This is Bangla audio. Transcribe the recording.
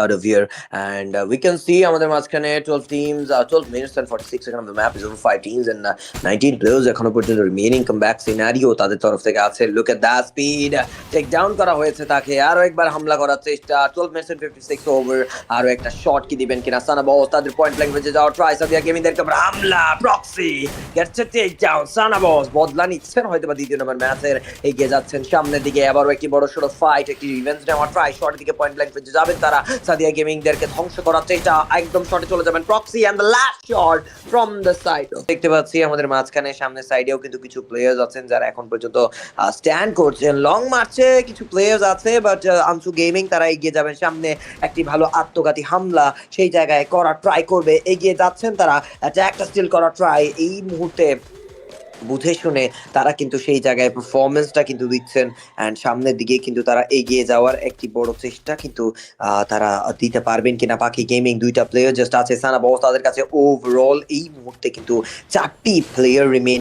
out of here, and we can see আমাদের মাঝখানে 12 teams, 12 minutes and 46 seconds of the map is over 5 teams and 19 players এখনো পর্যন্ত remaining comeback scenario তাদের তরফ থেকে আছে। look at that speed, take down করা হয়েছে তাকে, আরো একবার হামলা করার চেষ্টা। 12 minutes and 56 over, আরো একটা শট কি দিবেন কিনা সানা বস, তাদের পয়েন্ট ব্ল্যাঙ্ক রেঞ্জে যাওয়ার ট্রাই, সাদিয়া গেমিংদেরকে হামলা, প্রক্সি গেটস এ টেক ডাউন, সানা বস বদলা নিচ্ছেন হয়তো বা দ্বিতীয় নম্বর ম্যাচের, এগিয়ে যাচ্ছেন সামনের দিকে। আবারও একটি বড় সড়ো ফাইট, একটি রিভেঞ্জ নেওয়ার ট্রাই, শর্টের দিকে পয়েন্ট ব্ল্যাঙ্ক রেঞ্জে যাবেন তারা, সাদিয়া গেমিংদেরকে ধ্বংস করার চেষ্টা, একদম শর্টে চলে যাবেন proxy and the last shot from the side. দেখতে পাচ্ছি আমাদের মাঝখানে সামনের সাইডেও কিন্তু কিছু প্লেয়ার্স আছেন যারা এখন পর্যন্ত স্ট্যান্ড করছেন। লং মার্চে কিছু প্লেয়ার্স আছে, বাট আনসু গেমিং তারা এগিয়ে যাবেন সামনে, একটি ভালো আত্মঘাতী হামলা সেই জায়গায় করার ট্রাই করবে, এগিয়ে যাচ্ছেন তারা, অ্যাটাকটা স্টিল করার ট্রাই। এই মুহূর্তে বুঝে শুনে তারা কিন্তু সেই জায়গায় পারফরমেন্সটা কিন্তু দিচ্ছেন, অ্যান্ড সামনের দিকে কিন্তু তারা এগিয়ে যাওয়ার একটি বড় চেষ্টা কিন্তু তারা দিতে পারবেন কিনা। পাখি গেমিং দুইটা প্লেয়ার জাস্ট আছে, সানা বস তাদের কাছে। ওভারঅল এই মুহূর্তে কিন্তু 4টি প্লেয়ার রিমেইন